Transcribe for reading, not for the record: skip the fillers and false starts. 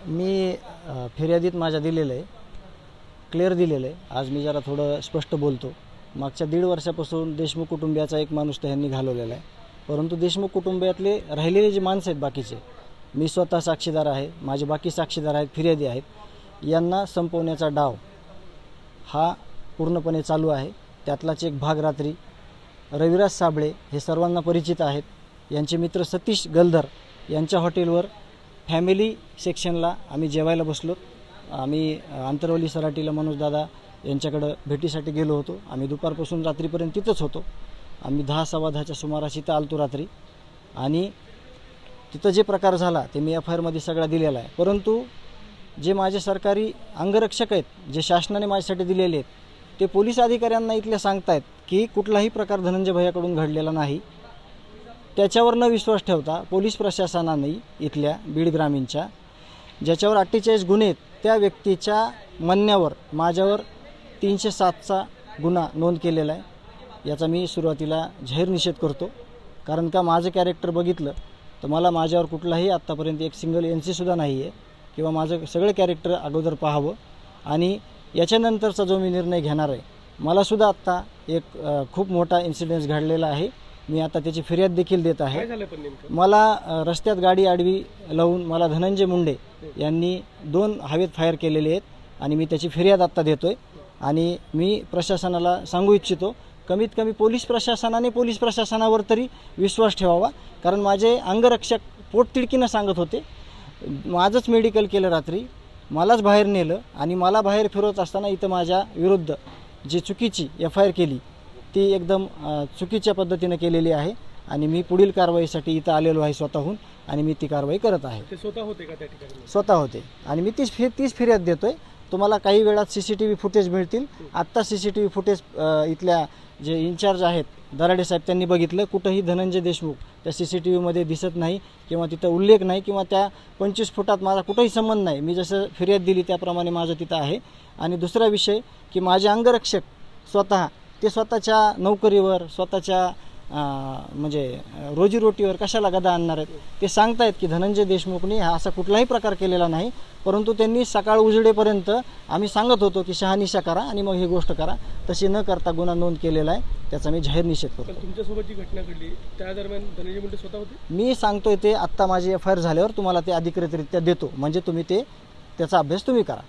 मी फिर्यादीत माझ्या दिलेलं आहे, क्लिअर दिलेलं आहे. आज मी जरा थोडं स्पष्ट बोलतो. मागच्या 1.5 वर्षापासून देशमुख कुटुंबियाचा एक माणूस त्यांनी घालवलेला आहे. परंतु देशमुख कुटुंबियातले राहिलेले जे माणसं आहेत बाकीचे, मी स्वतः साक्षीदार आहे, माझे बाकी साक्षीदार आहेत, फिर्यादी आहेत, यांना संपवण्याचा डाव हा पूर्णपणे चालू आहे. त्यातलाच एक भाग रात्री रविराज साबळे हे सर्वांना परिचित आहेत. यांचे मित्र सतीश गलधर यांच्या हॉटेलवर फॅमिली सेक्शनला आम्ही जेवायला बसलो. आम्ही आंतरवली सराटीला मनोजदादा यांच्याकडं भेटीसाठी गेलो होतो. आम्ही दुपारपासून रात्रीपर्यंत तिथंच होतो. आम्ही 10-10:15च्या सुमारास इथं आलतो रात्री, आणि तिथं जे प्रकार झाला ते मी FIR मध्ये सगळा दिलेला आहे. परंतु जे माझे सरकारी अंगरक्षक आहेत, जे शासनाने माझ्यासाठी दिलेले आहेत, ते पोलीस अधिकाऱ्यांना इथल्या सांगतायत की कुठलाही प्रकार धनंजय भैयाकडून घडलेला नाही. त्याच्यावर न विश्वास ठेवता पोलीस प्रशासनाने इथल्या बीड ग्रामीणच्या ज्याच्यावर 48 गुन्हे आहेत, त्या व्यक्तीच्या म्हणण्यावर माझ्यावर 307चा गुन्हा नोंद केलेला आहे. याचा मी सुरुवातीला जाहीर निषेध करतो. कारण का माझं कॅरेक्टर बघितलं तर मला माझ्यावर कुठलाही आत्तापर्यंत एक सिंगल NC सुद्धा नाही आहे, किंवा माझं सगळं कॅरेक्टर अगोदर पाहावं. आणि याच्यानंतरचा जो मी निर्णय घेणार आहे, मलासुद्धा आत्ता एक खूप मोठा इन्सिडेंट घडलेला आहे. मी आता त्याची फिर्याद देखील देत आहे. मला रस्त्यात गाडी आडवी लावून मला धनंजय मुंडे यांनी 2 हवेत फायर केलेले आहेत, आणि मी त्याची फिर्याद आत्ता देतोय. आणि मी प्रशासनाला सांगू इच्छितो, कमीत कमी पोलीस प्रशासनावर तरी विश्वास ठेवावा. कारण माझे अंगरक्षक पोटतिडकीनं सांगत होते, माझंच मेडिकल केलं रात्री, मलाच बाहेर नेलं, आणि मला बाहेर फिरवत असताना इथं माझ्या विरुद्ध जी चुकीची FIR केली ती एकदम चुकीच्या पद्धतीने केलेली आहे. आणि मी पुढील कारवाईसाठी इथं आलेलो आहे स्वतःहून, आणि मी ती कारवाई करत आहे. ते स्वतः होते का त्या ठिकाणी? स्वतः होते, आणि मी तीच फिर्याद देतोय. तुम्हाला काही वेळात CCTV फुटेज मिळतील. आत्ता CCTV फुटेज इथल्या जे इन्चार्ज आहेत दराडे साहेब त्यांनी बघितलं. कुठंही धनंजय देशमुख त्या CCTVमध्ये दिसत नाही, किंवा तिथं उल्लेख नाही, किंवा त्या 25 फुटात माझा कुठंही संबंध नाही. मी जसं फिर्याद दिली त्याप्रमाणे माझं तिथं आहे. आणि दुसरा विषय की माझे अंगरक्षक स्वतःच्या नोकरीवर, स्वतःच्या म्हणजे रोजीरोटीवर कशाला गदा आणणार आहेत. ते सांगतायत की धनंजय देशमुखनी हा असा कुठलाही प्रकार केलेला नाही. परंतु त्यांनी सकाळ उजेडेपर्यंत आम्ही सांगत होतो की शहानिशा करा आणि मग ही गोष्ट करा, तशी न करता गुन्हा नोंद केलेला आहे. त्याचा मी जाहीर निषेध करतो. तुमच्यासोबत जी घटना घडली त्या दरम्यान धनंजय मुंडे स्वतः होते? मी सांगतोय ते आत्ता माझी FIR झाल्यावर तुम्हाला ते अधिकृतरित्या देतो, म्हणजे तुम्ही त्याचा अभ्यास तुम्ही करा.